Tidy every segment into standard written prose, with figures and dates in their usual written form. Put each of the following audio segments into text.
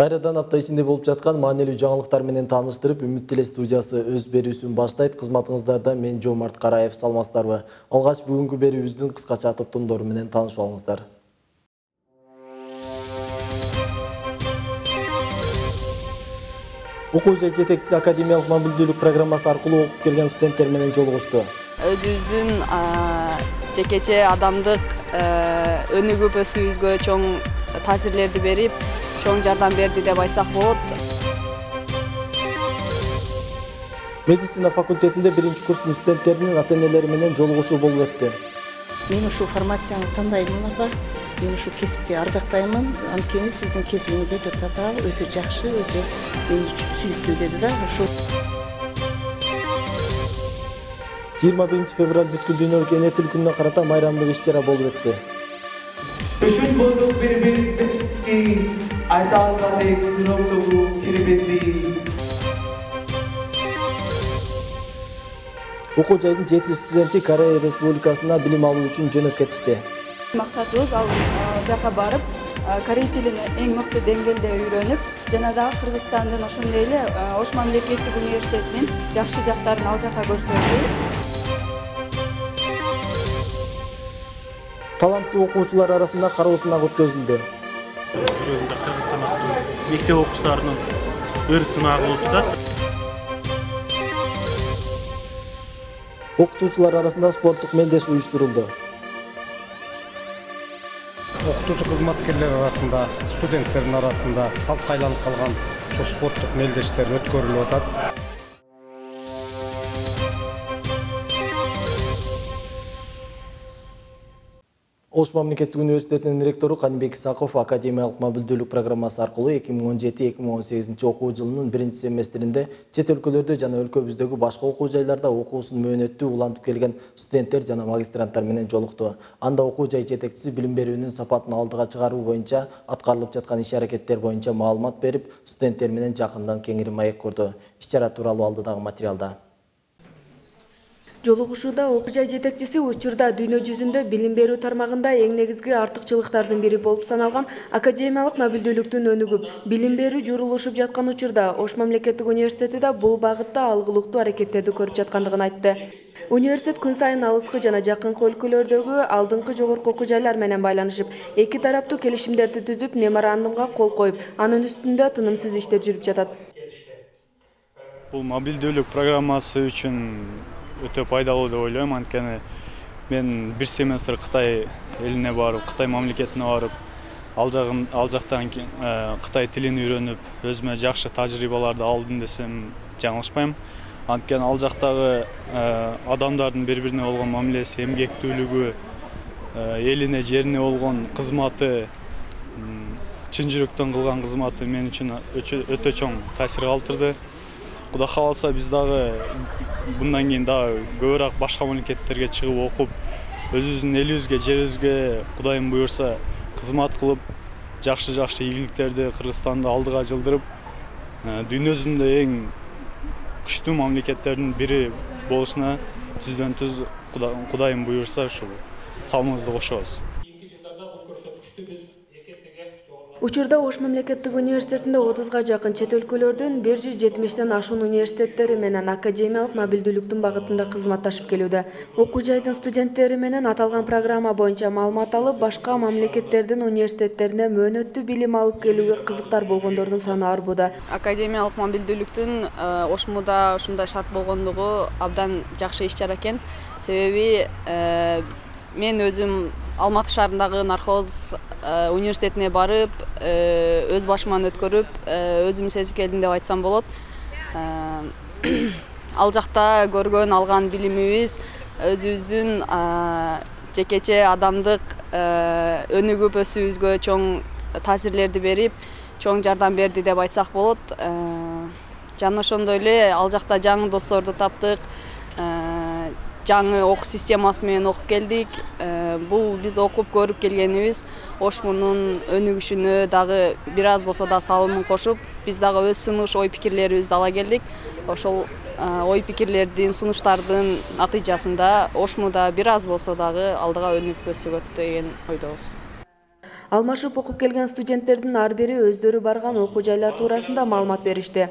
Кайрадан апта ичинде болуп жаткан маанилүү жаңылыктар менен тааныштырып, Үмүт Теле студиясы өз берүүсүн баштайт. Кызматыңыздарда мен Жомарт Караев, саламатсыздарбы? Алгач бүгүнкү берүүбүздүн кыскача топтомдору менен таанышып алыңыздар. Окуу жай жетекчиси академиялык мобилдүүлүк программасы аркылуу окуп келген студенттер менен жолугушту. Өзүбүздүн жекече адамдык өнүгүп өсүүбүзгө чоң таасирлерди берип, чоң жардам берди деп айтсак болот. Медицина факультетинде биринчи курстун студенттеринин ата-энелери менен жолугушуу болуп өттү. Мен ушу формацияны тандаймын аба. Мен ушу кесипти ардактаймын. Анткени сиздин кесибиңиз өтө татаал, өтө жакшы, өтө мен үчүн сүйүктүү деди да. Ушу 21 февраль бүткүл дүйнөлүк эне тил күнүнө карата майрамдык иш-чара болуп өттү. Üçün bozuk birbirimiz bitti, ayda almadık, sınıftığı kiribizdi. Окуу жайдын 7 студенти Корея Республикасына билим алуу үчүн жөнөп кетишти. Максатыбыз ал жака барып, корей тилин эң мыкты деңгээлде үйрөнүп, жана дагы Кыргызстандын ошондой эле Ош мамлекеттик университетинин жакшы жактарын ал жака көрсөтүү. Таланттуу окуучулар арасында кароо сынак өткөзүлдү. Кыргызстан мектеп окуучуларынын ыр сынагы болуп жатат. Окутуучулар арасында спорттук мелдеш уюштурулду. Окутуучу кызматкерлер арасында, студенттердин арасында салтка айланып калган спорттук мелдештер өткөрүлүп атат. Ош мамлекеттик университетинин ректору Каныбек Исаков академиялык мобилдүүлүк программасы аркылуу 2017-2018 окуу жылынын биринчи семестринде чет өлкөлөрдө жана өлкөбүздөгү башка окуу жайларда окуусун мөөнөттүү улантып келген студенттер жана магистранттар менен жолукту. Анда окуу жай жетекчиси билим берүүнүн сапатын алдыга чыгаруу боюнча аткарылып жаткан иш-аракеттер боюнча маалымат берип, студенттер менен жакындан кеңири маек курду. Иш-чара тууралуу алдыдагы материалда. Жолугушууда окуу жай жетекчиси учурда дүйнө жүзүндө билим берүү тармагында эң негизги артыкчылыктардын бири болуп саналган академиялык мобилдүүлүктүн өнүгүп, билим берүү журулушуп жаткан учурда Ош мамлекеттик университети да бул багытта алгылыктуу аракеттерди көрүп жаткандыгын айтты. Университет күн сайын алыскы жана жакынкы өлкөлөрдөгү алдыңкы жогорку окуу жайлар менен байланышып, эки тараптуу келишимдерди түзүп, меморандумга кол коюп, анын үстүндө тынымсыз иштеп жүрүп жатат. Бул мобилдүүлүк программасы үчүн өтө пайдалуу деп ойлойм, анткени мен бир семестр Кытай элине барып, Кытай мамлекетине барып, ал жактан Кытай тилин үйрөнүп, өзүмө жакшы тажрыйбаларды алдым десем жаңылышпайм. Анткени ал жактагы адамдардын бири-бирине болгон мамилеси, эмгектүүлүгү, элине, жерине болгон кызматы, чын жүрөктөн кылган кызматы мен үчүн өтө чоң таасир калтырды. Кудай кааласа биз дагы bundan кийин дагы көбүрөөк башка мамлекеттерге чыгып окуп, өзүбүздүн элибизге, жерибизге Кудайым буйрса кызмат кылып, жакшы ийгиликтерди Кыргызстанды алдыга жылдырып, дүйнө жүзүндө эң күчтүү мамлекеттердин бири болушуна түздөн түз Кудайым буйрса ушул салымыбызды кошобуз. Учурда Ош мамлекеттик университетинде 30га жакын чет өлкөлөрдүн 170тен ашуун университеттери менен академиялык мобилдүүлүктүн багытында кызматташып келүүдө. Окуу жайдын студенттери менен аталган программа боюнча маалымат алып, башка мамлекеттердин университеттерине мөөнөттүү билим алып келүүгө кызыктар болгондордун саны арбууда. Академиялык мобилдүүлүктүн Ошмуда ушундай шарт болгондугу абдан жакшы иш-чара экен. Себеби мен өзүм Алматы шаарындагы наркоз университетине барып, өз башыман өткөрүп, өзүм сезип келдим деп айтсам болот. Ал жакта көргөн, алган билимибиз өзүбүздүн жекече адамдык өнүгүп өсүүбүзгө чоң таасирлерди берип, чоң жардам берди деп айтсак болот. Жана ошондой эле ал жакта жаңы досторду таптык. Жаңы окуу системасы менен окуп келдик. Бул биз окуп көрүп келгенибиз Ошмунун өнүгүшүнө дагы бир аз болсо да салымын кошуп, биз дагы өз сунуш, ой пикирлерибизди ала келдик. Ошол ой пикирлердин, сунуштардын натыйжасында Ошмуда бир аз болсо дагы алдыга өнүгүп өсөгөт деген ойдобуз. Алмашып окуп келген студенттердин ар бири өздөрү барган окуу жайлар туурасында маалымат беришти.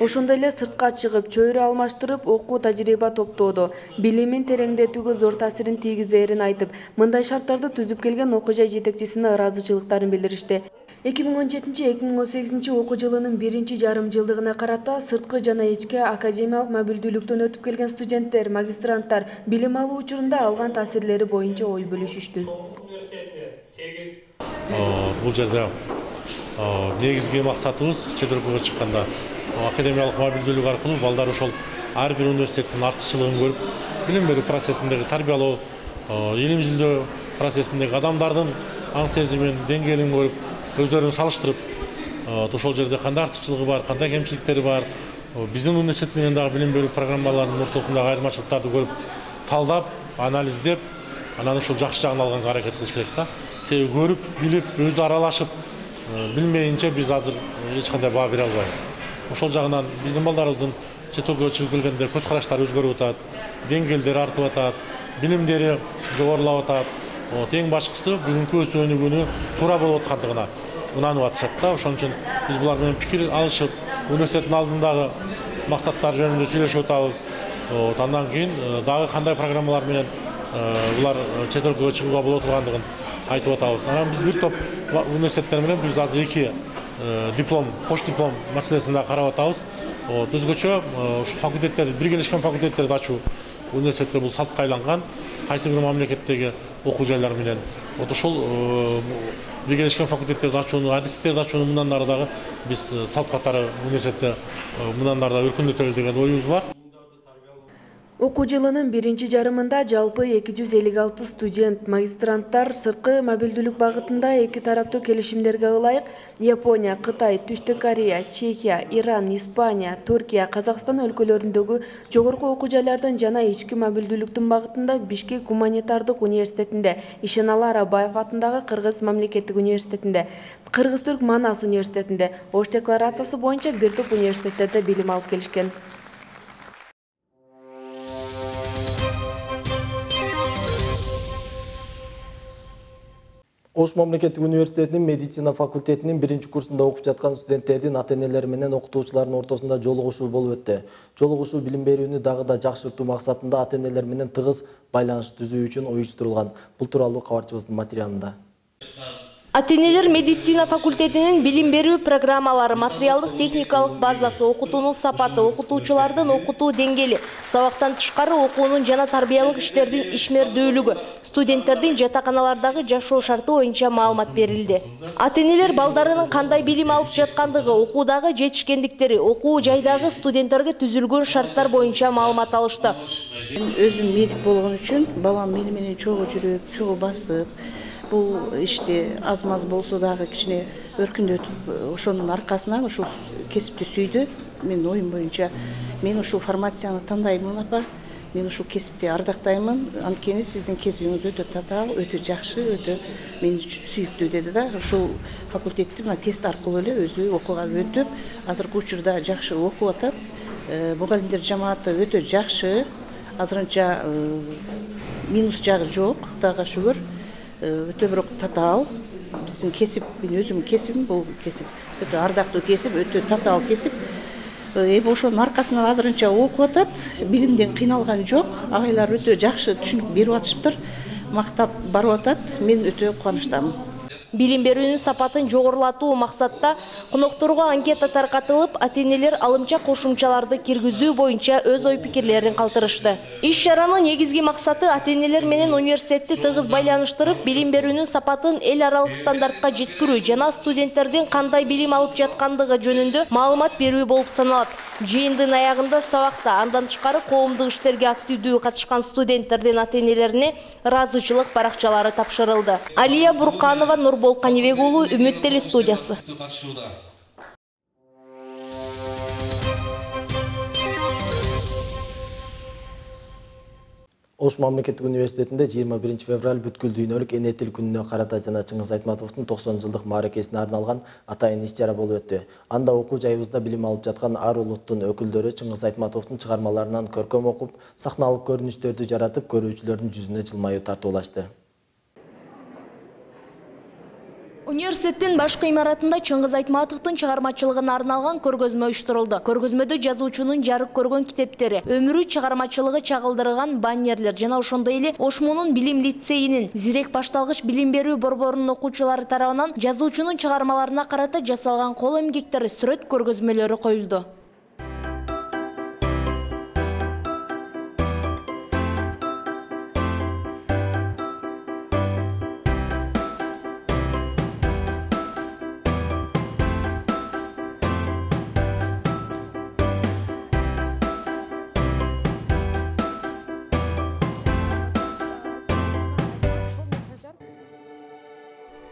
Ошондой эле сыртка чыгып, чөйрө алмаштырып, окуу тажрыйба топтоодо билимин тереңдетүүгө зор таасирин тийгизерин айтып, мындай шарттарды түзүп келген окуу жай жетекчисине ыраазычылыктарын билдиришти. 2017-2018 окуу жылынын биринчи жарым жылдыгына карата сырткы жана ички академиялык мобилдүүлүктөн өтүп келген студенттер, магистранттар билим алуу учурунда алган таасирлери боюнча ой бөлүшүштү. Бул жерде негизги максатыбыз чет өлкөгө чыкканда академиялык мобилдүүлүк аркылуу балдар ошол ар бир университеттин артыкчылыгын көрүп, билим берүү процессиндеги тарбиялоо, илим изилдөө процессиндеги адамдардын аң сезимин, деңгээлин көрүп, өздөрүн салыштырып, ошол жерде кандай артыкчылыгы бар, кандай кемчиликтери бар, биздин университет менен дагы билим берүү программаларынын ортосундагы айырмачылыктарды көрүп, талдап, анализдеп, анан ошол жакшы жагын алганга аракет кылыш керек да. Себеби көрүп, билип, өзү аралашып, билмейинче биз азыр эч кандай баа бере албайбыз. Ошол жагынан биздин балдарыбыздын чет өлкөгө чыгып келгенде көз караштары өзгөрүп атат, деңгээлдери артып атат, билимдери жогорулап атат. Эң башкысы бүгүнкү өсүү өнүгүүнү туура болуп аткандыгына ынанып атышат да. Ошон үчүн биз булар менен пикир алышып, университеттин алдындагы максаттар жөнүндө сүйлөшүп атабыз. Андан кийин дагы кандай программалар менен булар чет өлкөгө чыгууга боло тургандыгын айтып атабыз. Анан биз бир топ университеттер менен биз азыр 2 диплом, кош диплом маселесин да карап атабыз. Өзгөчө ушу факультеттерди, биргелешкен факультеттерди ачуу университетте бул салтка айланган. Кайсы бир мамлекеттеги окуу жайлар менен ошол биргелешкен факультеттерди ачууну, адистерди ачууну мындан ары дагы биз салт катары университетте мындан ары да өркүндөтөлү деген оюбуз бар. Окуу жылынын биринчи жарымында жалпы 256 студент, магистранттар сырткы мобилдүүлүк багытында эки тараптуу келишимдерге ылайык Япония, Кытай, Түштүк Корея, Чехия, Иран, Испания, Түркия, Казакстан өлкөлөрүндөгү жогорку окуу жайлардын жана ички мобилдүүлүктүн багытында Бишкек гуманитардык университетинде, Ишеналы Арабаев атындагы Кыргыз мамлекеттик университетинде, Кыргыз-Түрк Манас университетинде, Ош декларациясы боюнча бир топ университеттерде билим алып келишкен. Ош мамлекеттик университетинин медицина факультетинин биринчи курсунда окуп жаткан студенттердин ата-энелери менен окутуучулардын ортосунда жолугушуу болуп өттү. Жолугушуу билим берүүнү дагы да жакшыртуу максатында ата-энелер менен тыгыз байланыш түзүү үчүн уюштурулган. Бул тууралуу кабарчыбыздын материалында. Ата-энелер медицина факультетинин билим берүү программалары, материалдык техникалык базасы, окутуунун сапаты, окутуучулардын окутуу деңгээли, сабактан тышкары окуунун жана тарбиялык иштердин ишмердүүлүгү, студенттердин жатаканалардагы жашоо шарты боюнча маалымат берилди. Ата-энелер балдарынын кандай билим алып жаткандыгы, окуудагы жетишкендиктери, окуу жайдагы студенттерге түзүлгөн шарттар боюнча маалымат алышты. Өзүм медик болгон үчүн балам менен чогуу жүрүп, чогуу басып, бул ишти аз-маз болсо дагы кичине өркүндөтүп, ошонун аркасынан ушул кесипти сүйдү. Менин оюм боюнча мен ушул формацияны тандаймын апа. Мен ушул кесипти ардактаймын. Анткени сиздин кесибиңиз өтө татаал, өтө жакшы, өтө мен үчүн сүйүктүү деди да. Ушул факультетти мына тест аркылуу эле өзү окууга өтүп, азыркы учурда жакшы окуп атат. Мугалимдер жамааты өтө жакшы. Азырынча минус жагы жок, Кудайга шүгүр. Өтө бирок татаал. Биздин кесип, мен өзүмдүн кесибим, бул кесип өтө ардактуу кесип, өтө татаал кесип. Ошонун аркасынан азырынча окуп атат. Билимден кыйналган жок. Агайлар өтө жакшы түшүнүп берип атышыптыр. Мактап барып атат. Мен өтө кубанычтамын. Билим берүүнүн сапатын жогорулатуу максатта конокторго анкета таркатылып, ата-энелер алымча кошумчаларды киргизүү боюнча өз ой пикирлерин калтырышты. Иш чаранын негизги максаты ата-энелер менен университетти тыгыз байланыштырып, билим берүүнүн сапатын эл аралык стандартка жеткирүү жана студенттердин кандай билим алып жаткандыгы жөнүндө маалымат берүү болуп саналат. Жыйындын аягында сабакта андан тышкары коомдук иштерге активдүү катышкан студенттердин ата-энелерине ыраазычылык баракчалары тапшырылды. Алия Бурканова, Нурбол Канибек уулу, Үмүт теле студиясы. Ош мамлекеттик университетинде 21 февраль бүткүл дүйнөлүк эне тил күнүнө карата жана Чыңгыз Айтматовдун 90 жылдык мааракесине арналган атайын иш-чара болуп өттү. Анда окуу жайыбызда билим алып жаткан ар улуттун өкүлдөрү Чыңгыз Айтматовдун чыгармаларынан көркөм окуп, сахналык көрүнүштөрдү жаратып, көрүүчүлөрдүн жүзүнө жылмаюу тартуулашты. Университеттин башкы имаратында Чыңгыз Айтматовдун чыгармачылыгына арналган көргөзмө уюштурулду. Көргөзмөдө жазуучунун жарык көргөн китептери, өмүрү чыгармачылыгы чагылдырган баннерлер жана ошондой эле Ошмунун билим лицейинин Зирек башталгыч билим берүү борборунун окуучулары тарабынан жазуучунун чыгармаларына карата жасалган кол эмгектери сүрөт көргөзмөлөрү коюлду.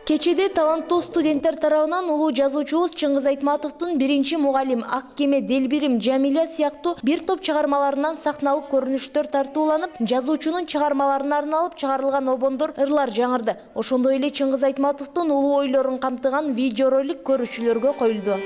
Кечеде таланттуу студенттер тарабынан улуу жазуучубуз Чыңгыз Айтматовдун биринчи мугалим, Ак кеме, Делбирим, Жамиля сыяктуу бир топ чыгармаларынан сахналык көрүнүштөр тартууланып, жазуучунун чыгармаларына арналып чыгарылган обондор ырлар жаңырды. Ошондой эле Чыңгыз Айтматовдун улуу ойлорун камтыган видеоролик көрүүчүлөргө коюлду.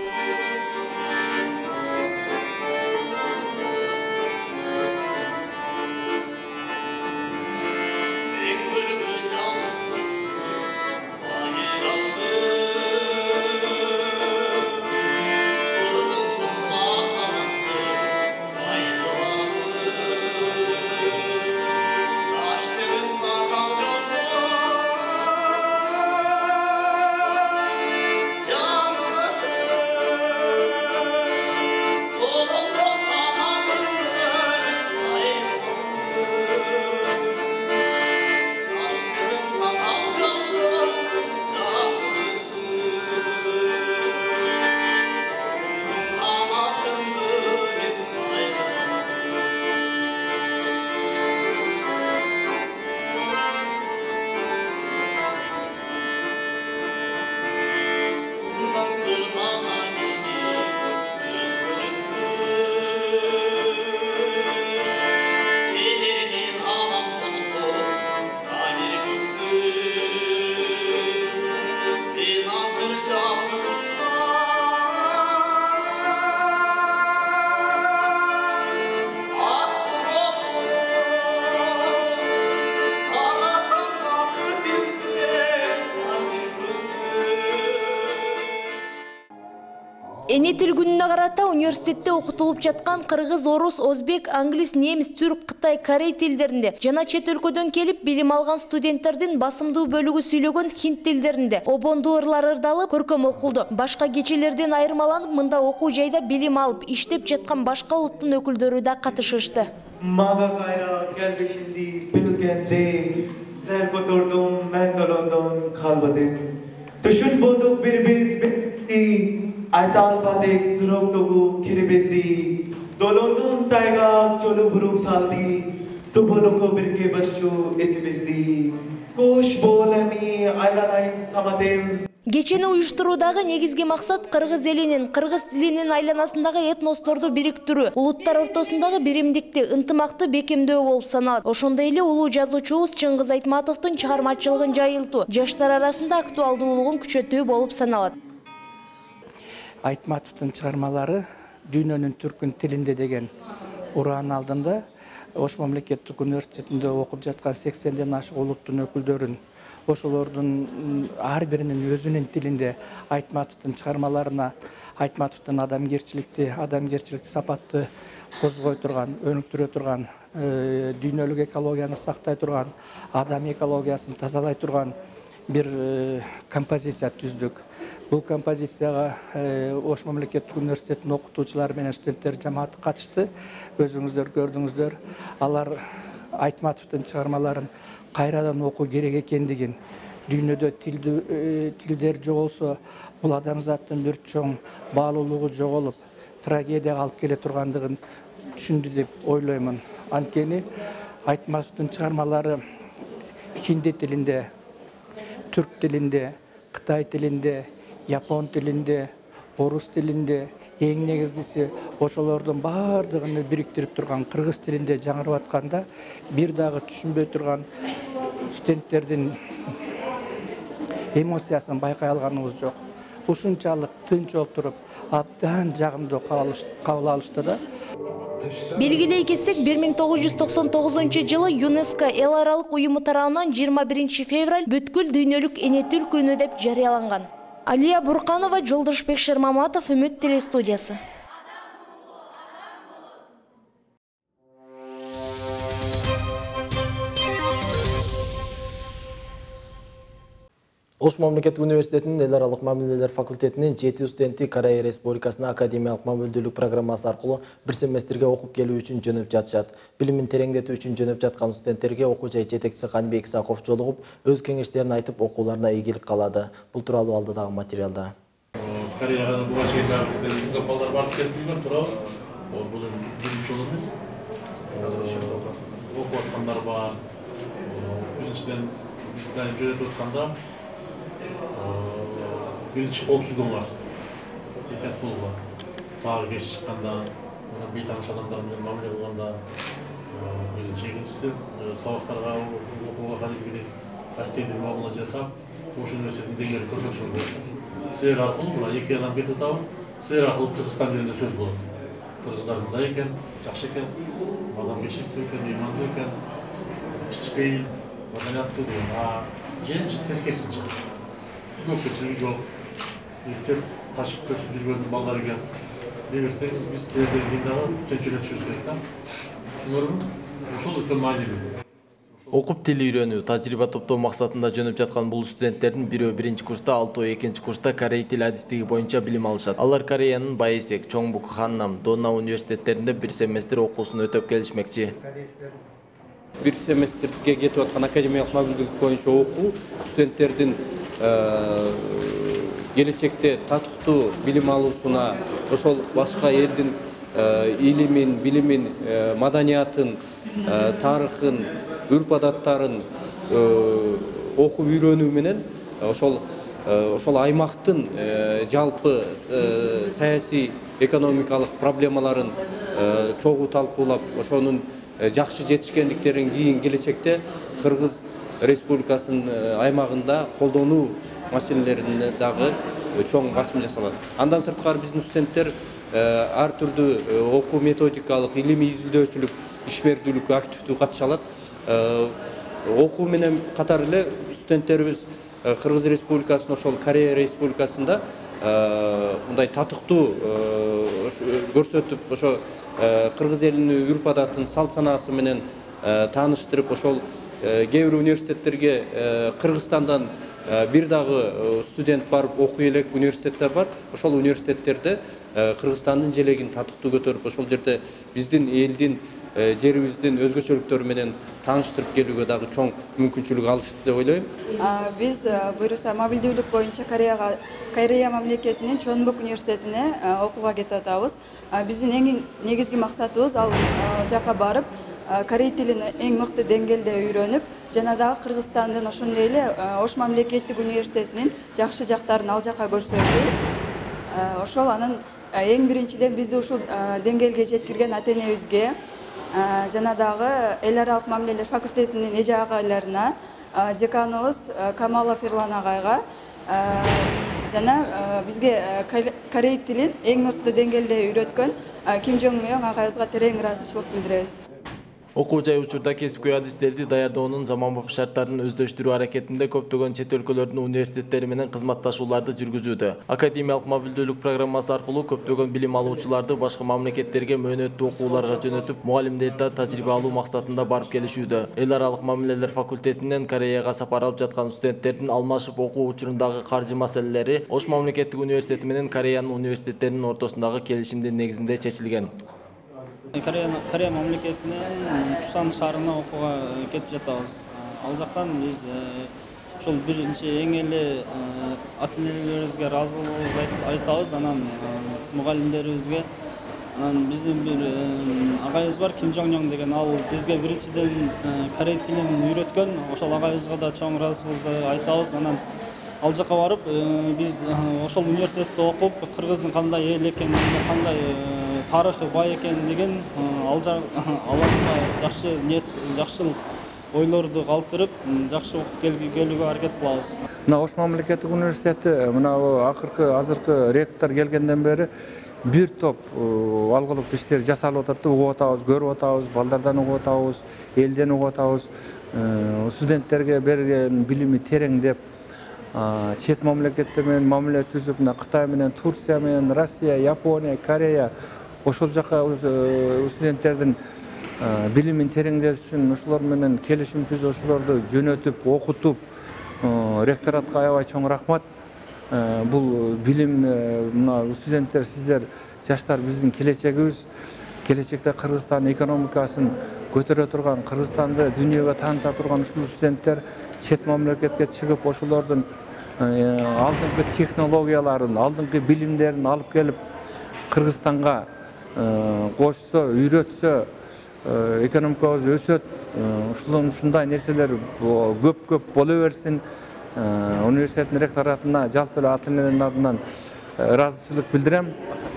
Эне тил күнүнө карата университетте окутулуп жаткан кыргыз, орус, өзбек, англис, немис, түрк, кытай, корей тилдеринде жана чет өлкөдөн келип билим алган студенттердин басымдуу бөлүгү сүйлөгөн хинт тилдеринде обондуу ырлар ырдалып көркөм окулду. Башка кечелерден айырмаланып, мында окуу жайда билим алып, иштеп жаткан башка улуттун өкүлдөрү да катышышты. Мага кайра келбешинди билгенде, сер котурдум, мен долондум калбадым. Түшүн болдук бири-бириз бетти, айта албадык жүрөктөгү кирибизди. Долондун тайгак жолу буруп салды, тупунуку бирге башу эсибизди. Кош бол эми айланайын самадым. Кечени уюштуруудагы негизги максат кыргыз элинин, кыргыз тилинин айланасындагы этносторду бириктирүү, улуттар ортосундагы биримдикти, ынтымакты бекемдөө болуп саналат. Ошондой эле улуу жазуучубуз Чыңгыз Айтматовдун чыгармачылыгын жайылтуу, жаштар арасында актуалдуулугун күчөтүү болуп саналат. Айтматовдун чыгармалары дүйнөнүн түркүн тилинде деген ураан алдында Ош мамлекеттик университетинде окуп жаткан 80ден ашык улуттун өкүлдөрүн, ошолордун ар биринин өзүнүн тилинде Айтматовдун чыгармаларына Айтматовдун адамгерчиликти сапатты козгой турган, өнүктүрө турган, дүйнөлүк экологияны сактай турган, адам экологиясын тазалай турган бир композиция түздүк. Бул композицияга Ош мамлекеттик университетинин окутуучулары менен студенттер жамааты катышты. Өзүңүздөр көрдүңүздөр. Алар Айтматовдун чыгармаларын кайрадан окуу керек экендигин, дүйнөдө тилдер жоголсо, бул адамзаттын бир чоң баалуулугу жоголуп, трагедияга алып келе тургандыгын түшүндү деп ойлоймун. Анткени Айтматовдун чыгармалары хинди тилинде, түрк тилинде, кытай тилинде, япон тилинде, орус тилинде, эң негизгиси ошолордун баардыгын бириктирип турган кыргыз тилинде жаңырып атканда бир дагы түшүнбөй турган студенттердин эмоциясын байкай алганыбыз жок. ушунчалык тынч отуруп абдан жагымдуу кабыл алышты да. Белгилей кетсек, 1999 жылы ЮНЕСКО эл аралык уюму тарабынан 21 февраль бүткүл дүйнөлүк эне тил күнү деп жарыяланган. Алия Бурканова, Жолдошбек Шермаматов, Үмүт телестудиясы. Ош мамлекеттик университетинин эл аралык мамилелер факультетинин 7 студенти Корея Республикасына академиялык мамилдүүлүк программасы аркылуу бир семестрге окуп келүү үчүн жөнөп жатышат. Билимин тереңдетүү үчүн жөнөп жаткан студенттерге окуу жай жетекчиси Каныбек Исаков жолугуп, өз кеңештерин айтып, окууларына ийгилик каалады. Бул тууралуу алдыдагы материалда. Кореяга буга чейин бизде жүзлөп балдар барып келип жүргөн туурабы? Бул биринчи жолу эмес. Окуп аткандар бар. Биринчиден бизден жөнөтүп атканда биринчи коопсуздугу бар. Этеп болгон. Саага кеш чыкканда, бейтаныш адамдар менен мамиле кылганда, биринчи, экинчиси сабактарга окууга кадимгидей астейдүү мамиле жасап, Ош университетинин деңгээлин көрсөтүшү керек. Силер аркылуу мына эки адам кетип атабы, силер аркылуу Кыргызстан жөнүндө сөз болот. Кыргыздар мындай экен, жакшы экен, адамгерчиликтүү экен, ыймандуу экен, кичпейил, маданияттуу деген. Же тескерисинче. Жоопкерчилиги жок. Эптеп качып көсүп жүргөн балдар экен. Эгерде биз силерден дагы үстөн жөнөтүшүбүз керек да. Түшүнөрүңбү? Ошол өтө маанилүү. Окуп тил үйрөнүү, тажрыйба топтоо максатында жөнөп жаткан бул студенттердин бирөө биринчи курста, алтоо экинчи курста корей тил адистиги боюнча билим алышат. Алар Кореянын Байэсек, Чоңбук, Ханнам, Дона университеттеринде бир семестр окуусун өтөп келишмекчи. Бир семестрге кетип аткан академиялык мамилдүүлүк боюнча окуу студенттердин келечекте татыктуу билим алуусуна, ошол башка элдин илимин, билимин, маданиятын, тарыхын, үрп-адаттарын окуп үйрөнүү менен ошол аймактын жалпы саясий экономикалык проблемаларын чогуу талкуулап, ошонун жакшы жетишкендиктерин кийин келечекте Кыргыз Республикасынын аймагында колдонуу маселелерине дагы чоң басым жасалат. Андан сырткары биздин студенттер ар түрдүү окуу методикалык, илимий изилдөөчүлүк, ишмердүүлүккө активдүү катыша алат. Окуу менен катар эле студенттерибиз Кыргыз Республикасынын ошол Корея Республикасында мындай татыктуу көрсөтүп, ошо Кыргыз элинин үрп-адатын, салт санаасы менен тааныштырып, ошол кээ бир университеттерге Кыргызстандан бир дагы студент барып окуй элек университеттер бар. Ошол университеттерде Кыргызстандын желегин татыктуу көтөрүп, ошол жерде биздин элдин, жерибиздин өзгөчөлүктөрү менен тааныштырып келүүгө дагы чоң мүмкүнчүлүк алышты деп ойлойм. Биз буюрса мобилдүүлүк боюнча Корея мамлекетинин Чоңбук университетине окууга кетип атабыз. Биздин эң негизги максатыбыз ал жака барып, корей тилин эң мыкты деңгээлде үйрөнүп, жана дагы Кыргызстандын ошондой эле Ош мамлекеттик университетинин жакшы жактарын ал жака көрсөтүү. Ошол анын эң биринчиден бизди ушул деңгээлге жеткирген ата-энебизге, жана дагы эл аралык мамилелер факультетинин эже агайларына, деканыбыз Камалов Эрлан агайга, жана бизге корей тилин эң мыкты деңгээлде үйрөткөн Ким Жон Мёң агайыбызга терең ыраазычылык билдиребиз. Окуу жай учурда кесипкөй адистерди даярдоонун заманбап шарттарын өздөштүрүү аракетинде көптөгөн чет өлкөлөрдүн университеттери менен кызматташууларды жүргүзүүдө. Академиялык мобилдүүлүк программасы аркылуу көптөгөн билим алуучуларды башка мамлекеттерге мөөнөттүү окууларга жөнөтүп, мугалимдерди тажрыйба алуу максатында барып келишүүдө. Эл аралык мамилелер факультетинен Кореяга сапар алып жаткан студенттердин алмашып окуу учурундагы каржы маселелери Ош мамлекеттик университети менен Кореянын университеттеринин ортосундагы келишимдин негизинде чечилген. Корея мамлекетинен Пусан шаарына окууга кетип жатабыз. Ал жактан биз ошол биринчи эң эле ата-энелерибизге ыраазылыгыбызды айтабыз, анан мугалимдерибизге. Анан биздин бир агайыбыз бар, Ким Жон Мёң деген, ал бизге биринчиден корей тилин үйрөткөн. Ошол агайыбызга да чоң ыраазычылыгыбызды айтабыз. Анан ал жака барып, биз ошол университетте окуп, Кыргыздын кандай эл экенин, кандай тарыхы бай экендигин аларга жакшы ойлорду калтырып, жакшы окуп келүүгө аракет кылабыз. Мына Ош мамлекеттик университети мына азыркы ректор келгенден бери бир топ алгылык иштер жасалып атат, угуп атабыз, көрүп атабыз, балдардан угуп атабыз, элден угуп атабыз. Студенттерге берген билими тереңдеп, чет мамлекеттер менен мамиле түзүп, Кытай менен, Турция менен, Россия, Япония, Корея ошол жака студенттердин билимин тереңдетиш үчүн ошолор менен келишим түзүп, ошолорду жөнөтүп, окутуп, ректоратка аябай чоң рахмат. Бул билим, мына студенттер, сиздер жаштар биздин келечегибиз. Келечекте Кыргызстан экономикасын көтөрө турган, Кыргызстанды дүйнөгө тааныта турган ушул студенттер чет мамлекетке чыгып, ошолордун алдыңкы технологияларын, алдыңкы билимдерин алып келип Кыргызстанга кошсо, үйрөтсө, экономикабыз өсөт. Ушундай нерселер көп боло берсин. Университеттин ректоратына жалпы эле ата энелердин атынан ыраазычылык билдирем.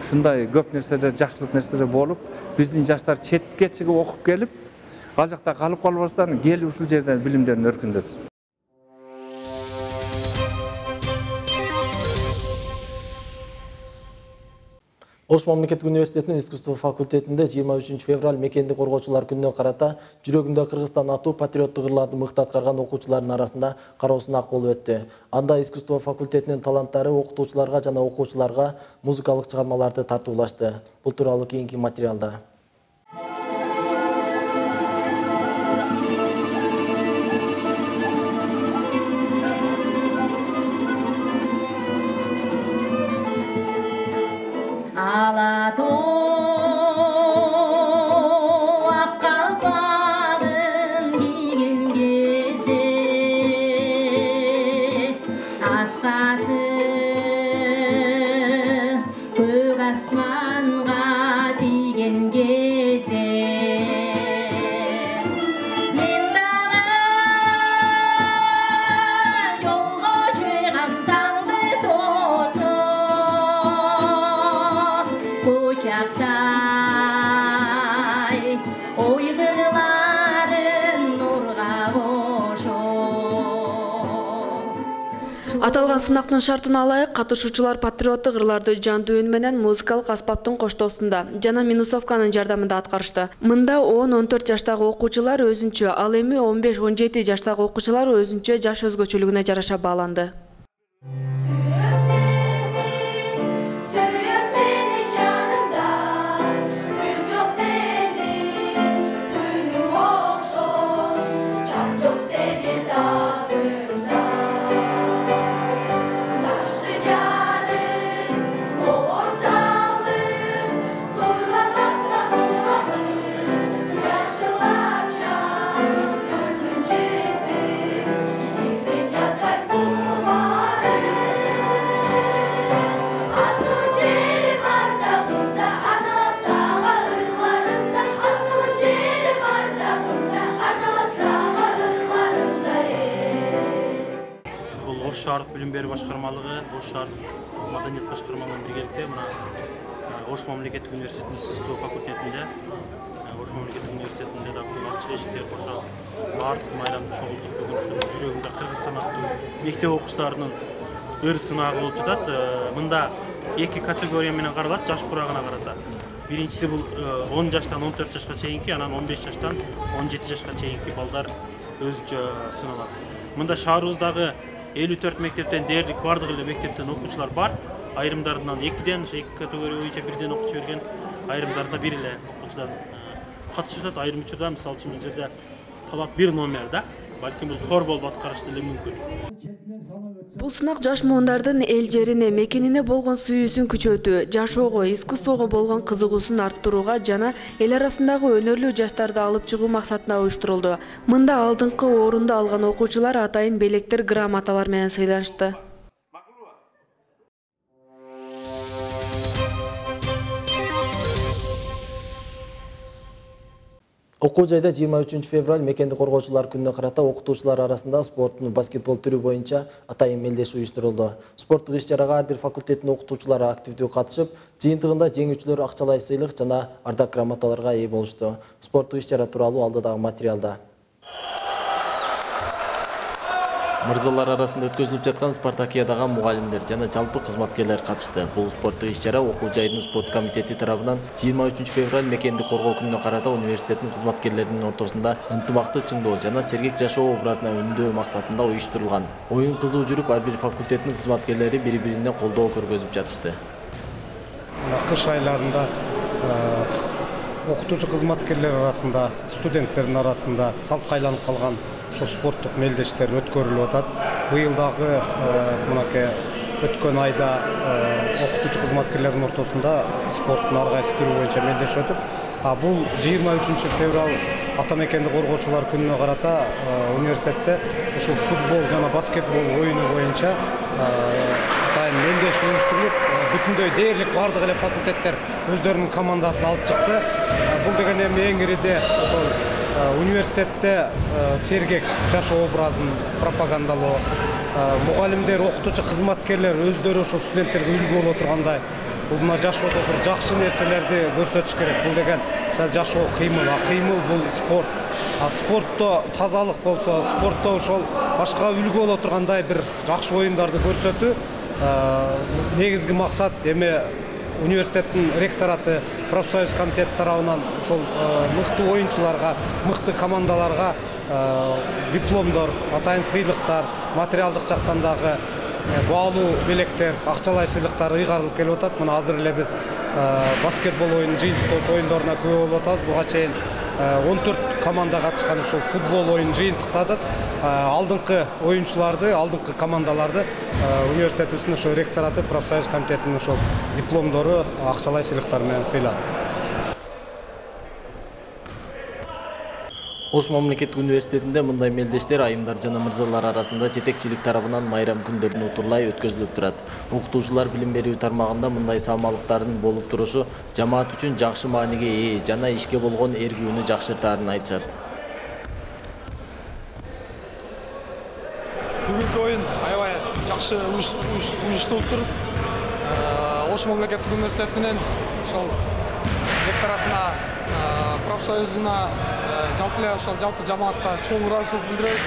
Ушундай көп нерселер, жакшылык нерселер болуп, биздин жаштар четке чыгып окуп келип, ал жакта калып калбастан келип ушул жерден билимдерин өркүндөтсүн. Ош мамлекеттик университетинин искусство факультетинде 23 февраль мекенди коргоочулар күнүнө карата жүрөгүндө Кыргызстан атуу патриоттук ырларды мыкты аткарган окуучулардын арасында кароосун ак болуп өттү. Анда искусство факультетинин таланттары окутуучуларга жана окуучуларга музыкалык чыгармаларды тартуулашты. Бул тууралуу кийинки материалда. Аталган сынактын шартына алайык катышуучулар патриоттук ырларды жандуу үн менен музыкалык аспаптын коштоосунда жана минусовканын жардамында аткарышты. Мында 10-14 жаштагы окуучулар өзүнчө, ал эми 15-17 жаштагы окуучулар өзүнчө жаш өзгөчөлүгүнө жараша бааланды. Ош шаардык билим берүү башкармалыгы, Ош шаардык маданият башкармалыгы биргеликте мына Ош мамлекеттик университетинин искусство факультетинде, Ош мамлекеттик университетинде да бул ачык эшиктер кошо баардык майрамды чогултуп бүгүн ушул жүрөгүндө Кыргызстан аттуу мектеп окуучуларынын ыр сынагы болуп жатат. Мында эки категория менен каралат, жаш курагына карата. Биринчиси бул 10 жаштан 14 жашка чейинки, анан 15 жаштан 17 жашка чейинки балдар өзүнчө сыналат. Мында шаарыбыздагы 54 мектептен дээрлик бардык эле мектептен окуучулар бар. Айрымдарынан 2ден, эки категория боюнча 1ден окуучу берген, айрымдарында 1 эле окуучудан катышып жатат. Айрым учурда мисалы үчүн бул жерде талап 1 номер да, балким бул хор болуп аткарыш деле мүмкүн. Бул сынак жаш муундардын эл жерине, мекенине болгон сүйүүсүн күчөтүү, жашоого, искусствого болгон кызыгуусун арттырууга жана эл арасындагы өнөрлүү жаштарды алып чыгуу максатында уюштурулду. Мында алдыңкы орунду алган окуучулар атайын белектер, грамоталар менен сыйланышты. Окуу жайда 23 февраль мекенди коргоочулар күнүнө карата окутуучулар арасында спорттун баскетбол түрү боюнча атайын мелдеш уюштурулду. Спорттук иш-чарага ар бир факультеттин окутуучулары активдүү катышып, жыйынтыгында жеңүүчүлөр акчалай сыйлык жана ардак грамоталарга ээ болушту. Спорттук иш-чара тууралуу алдыдагы материалда. Мырзалар арасында өткөзүлүп жаткан спартакиадага мугалимдер жана жалпы кызматкерлер катышты. Бул спорттук иш-чара окуу жайдын спорт комитети тарабынан 23 февраль мекенди коргоо күнүнө карата университеттин кызматкерлеринин ортосунда ынтымакты чыңдоо жана сергек жашоо образына үндөө максатында уюштурулган. Оюн кызуу жүрүп, ар бир факультеттин кызматкерлери бири-бирине колдоо көргөзүп жатышты. Кыш айларында окутуучу кызматкерлер арасында, студенттердин арасында салтка айланып калган спорттук мелдештер өткөрүлүп атат. Быйыл дагы мынакей өткөн айда окутуучу кызматкерлердин ортосунда спорттун ар кайсы түрү боюнча мелдеш өтүп, бул 23 февраль ата мекенди коргоочулар күнүнө карата университетте ушул футбол жана баскетбол оюну боюнча атайын мелдеш уюштурулуп, бүтүндөй дээрлик бардык эле факультеттер өздөрүнүн командасын алып чыкты. Бул деген эми эң ириде ошол университетте сергек жашоо образын пропагандалоо, мугалимдер, окутуучу кызматкерлер өздөрү ошол студенттерге үлгү боло тургандай мына жашоодо бир жакшы нерселерди көрсөтүш керек. Бул деген жашоо кыймыл, кыймыл бул спорт. Спортто тазалык болсо, спортто ошол башкага үлгү боло тургандай бир жакшы оюндарды көрсөтүү негизги максат. Эми университеттин ректораты, профсоюз комитет тарабынан ошол мыкты оюнчуларга, мыкты командаларга дипломдор, атайын сыйлыктар, материалдык жактан дагы баалуу белектер, акчалай сыйлыктар ыйгарылып келип атат. Мына азыр эле биз баскетбол оюнун жыйынтыктоочу оюндоруна күбө болуп атабыз. Буга чейин 14 команда катышкан ушул футбол оюнун жыйынтыктадык. Алдыңкы оюнчуларды, алдыңкы командаларды университетибиздин ошо ректораты, профсоюз комитетинин ошол дипломдору, акчалай сыйлыктар менен сыйлады. Ош мамлекеттик университетинде мындай мелдештер айымдар жана мырзалар арасында жетекчилик тарабынан майрам күндөрүн утурлай өткөзүлүп турат. Окутуучулар билим берүү тармагында мындай салмалыктардын болуп турушу жамаат үчүн жакшы мааниге ээ жана ишке болгон эргүүнү жакшыртаарын айтышат. Бүгүнкү оюн аябай жакшы уюштурулуптур. Ош мамлекеттик университети менен ошол ректоратына, профсоюзуна, жалпы жамаатка чоң ыраазычылык билдиребиз.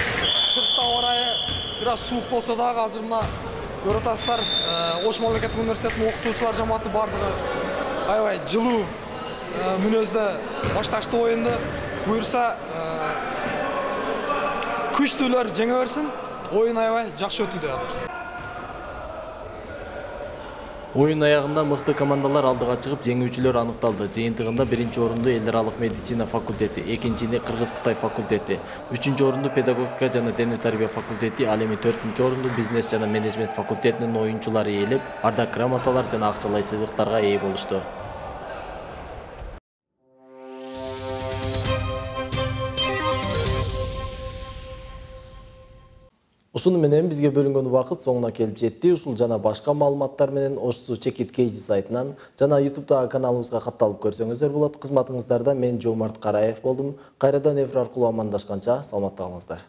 Сыртта ауа райы бир аз суук болсо дагы азыр мына көрүп атасыздар, Ош мамлекеттик университетинин окутуучулар жамааты бардыгы аябай жылуу мүнөздө башташты оюнду. Буюрса күчтүүлөр жеңе берсин. Оюн аябай жакшы өтүүдө азыр. Оюн аягында мыкты командалар алдыга чыгып, жеңүүчүлөр аныкталды. Жыйынтыгында 1-чи орунду эл аралык медицина факультети, 2-чини Кыргыз-Кытай факультети, 3-чү орунду педагогика жана дене тарбия факультети, ал эми 4-чү орунду бизнес жана менеджмент факультетинин оюнчулары ээлеп, ардак грамоталар жана акчалай сыйлыктарга ээ болушту. Ушуну менен бизге бөлүнгөн убакыт соңуна келип жетти. Ушул жана башка маалыматтар менен Osh Чекит Кейжи сайтынан жана YouTube'дагы каналыбызга катталып көрсөңүздөр болот. Кызматыңыздарда мен Жомарт Караев болдум. Кайрадан эфир аркылуу амандашканча саламатта калыңыздар.